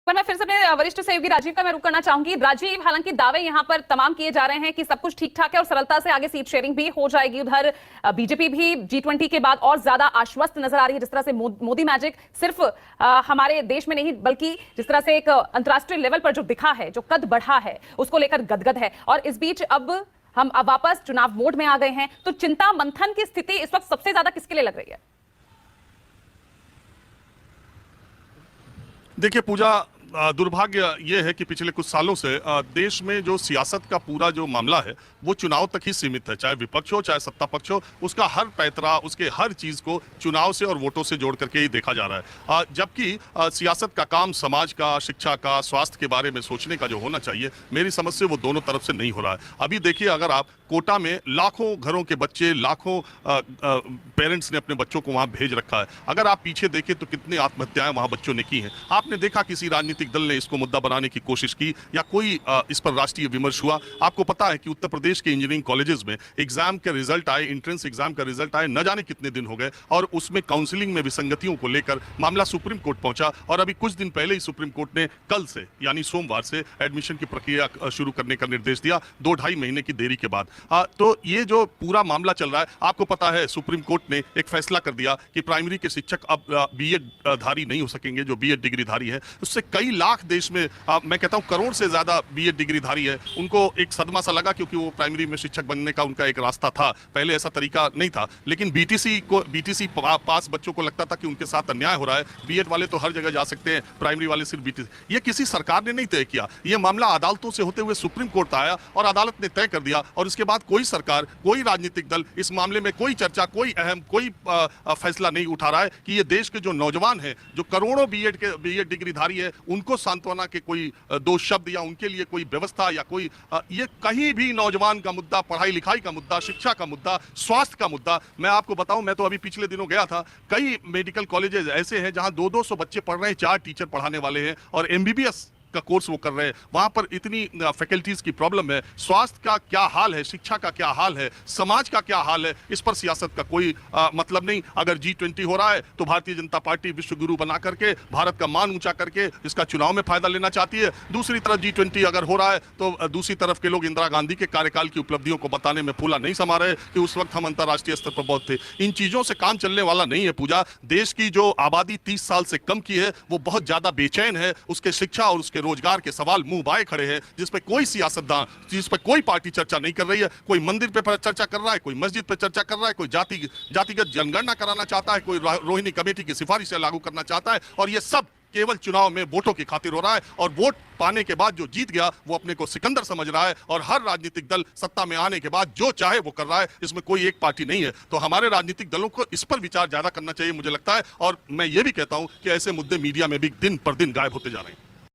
पर मैं फिर से अपने वरिष्ठ सहयोगी राजीव का मैं रुक करना चाहूंगी। राजीव, हालांकि दावे यहां पर तमाम किए जा रहे हैं कि सब कुछ ठीक ठाक है और सरलता से आगे सीट शेयरिंग भी हो जाएगी। उधर बीजेपी भी G20 के बाद और ज्यादा आश्वस्त नजर आ रही है। जिस तरह से मोदी मैजिक सिर्फ हमारे देश में नहीं बल्कि जिस तरह से एक अंतर्राष्ट्रीय लेवल पर जो दिखा है, जो कद बढ़ा है, उसको लेकर गदगद है। और इस बीच अब हम वापस चुनाव मोड में आ गए हैं, तो चिंता मंथन की स्थिति इस वक्त सबसे ज्यादा किसके लिए लग रही है? देखिए पूजा, दुर्भाग्य ये है कि पिछले कुछ सालों से देश में जो सियासत का पूरा जो मामला है वो चुनाव तक ही सीमित है। चाहे विपक्ष हो चाहे सत्ता पक्ष हो, उसका हर पैतरा, उसके हर चीज को चुनाव से और वोटों से जोड़ करके ही देखा जा रहा है। जबकि सियासत का काम समाज का, शिक्षा का, स्वास्थ्य के बारे में सोचने का जो होना चाहिए, मेरी समझ से वो दोनों तरफ से नहीं हो रहा है। अभी देखिए, अगर आप कोटा में लाखों घरों के बच्चे, लाखों पेरेंट्स ने अपने बच्चों को वहां भेज रखा है। अगर आप पीछे देखें तो कितनी आत्महत्याएं वहां बच्चों ने की हैं। आपने देखा किसी राजनीतिक दल ने इसको मुद्दा बनाने की कोशिश की या कोई इस पर राष्ट्रीय विमर्श हुआ? आपको पता है कि उत्तर प्रदेश के इंजीनियरिंग कॉलेजेस में एग्जाम के रिजल्ट आए, एंट्रेंस एग्जाम का रिजल्ट आए, न जाने कितने दिन हो गए, और उसमें काउंसलिंग में विसंगतियों को लेकर मामला सुप्रीम कोर्ट पहुंचा। और अभी कुछ दिन पहले ही सुप्रीम कोर्ट ने कल से यानी सोमवार से एडमिशन की प्रक्रिया शुरू करने का निर्देश दिया, 2-2.5 महीने की देरी के बाद। तो ये जो पूरा मामला चल रहा है, आपको पता है सुप्रीम कोर्ट ने एक फैसला कर दिया कि प्राइमरी के शिक्षक अब बीएड धारी नहीं हो सकेंगे, जो बीएड डिग्री धारी है। उससे कई लाख देश में, मैं कहता हूं करोड़ से ज्यादा बीएड डिग्री धारी है, उनको एक सदमा सा लगा, क्योंकि वो प्राइमरी में शिक्षक बनने का उनका एक रास्ता था। पहले ऐसा तरीका नहीं था, लेकिन बीटीसी पास बच्चों को लगता था कि उनके साथ अन्याय हो रहा है। बीएड वाले तो हर जगह जा सकते हैं, प्राइमरी वाले सिर्फ बीटीसी। ये किसी सरकार ने नहीं तय किया, ये मामला अदालतों से होते हुए सुप्रीम कोर्ट आया और अदालत ने तय कर दिया। और इसके बाद कोई सरकार, कोई राजनीतिक दल इस मामले में कोई चर्चा, कोई अहम, कोई फैसला नहीं उठा रहा है कि ये देश के जो नौजवान हैं, जो करोड़ों बीएड डिग्रीधारी है, उनको सांत्वना के कोई दो शब्द या उनके लिए कोई व्यवस्था या कोई ये कहीं भी नौजवान का मुद्दा, पढ़ाई लिखाई का मुद्दा, शिक्षा का मुद्दा, स्वास्थ्य का मुद्दा। मैं आपको बताऊं, मैं तो अभी पिछले दिनों गया था, कई मेडिकल कॉलेजेस ऐसे हैं जहां 200-200 बच्चे पढ़ रहे हैं, 4 टीचर पढ़ाने वाले हैं और एमबीबीएस का कोर्स वो कर रहे हैं। वहां पर इतनी फैकल्टीज की प्रॉब्लम है। स्वास्थ्य का क्या हाल है, शिक्षा का क्या हाल है, समाज का क्या हाल है, इस पर सियासत का कोई मतलब नहीं। अगर G20 हो रहा है तो भारतीय जनता पार्टी विश्व गुरु बना करके, भारत का मान ऊंचा करके इसका चुनाव में फायदा लेना चाहती है। दूसरी तरफ G20 अगर हो रहा है तो दूसरी तरफ के लोग इंदिरा गांधी के कार्यकाल की उपलब्धियों को बताने में फूला नहीं समा रहे कि उस वक्त हम अंतर्राष्ट्रीय स्तर पर बहुत थे। इन चीजों से काम चलने वाला नहीं है पूजा। देश की जो आबादी 30 साल से कम की है वो बहुत ज्यादा बेचैन है। उसके शिक्षा और उसके रोजगार के सवाल मुंह बाए खड़े हैं, जिस पे कोई सियासतदान, जिस पे कोई पार्टी चर्चा नहीं कर रही है। कोई मंदिर पे चर्चा कर रहा है, कोई मस्जिद पे चर्चा कर रहा है, कोई जातिगत जनगणना कराना चाहता है, कोई रोहिणी कमेटी की सिफारिश से लागू करना चाहता है। और ये सब केवल चुनाव में वोटों की खातिर हो रहा है। और वोट पाने के बाद जो जीत गया वो अपने को सिकंदर समझ रहा है, और हर राजनीतिक दल सत्ता में आने के बाद जो चाहे वो कर रहा है। इसमें कोई एक पार्टी नहीं है। तो हमारे राजनीतिक दलों को इस पर विचार ज्यादा करना चाहिए, मुझे लगता है। और मैं ये भी कहता हूं कि ऐसे मुद्दे मीडिया में भी दिन पर दिन गायब होते जा रहे हैं।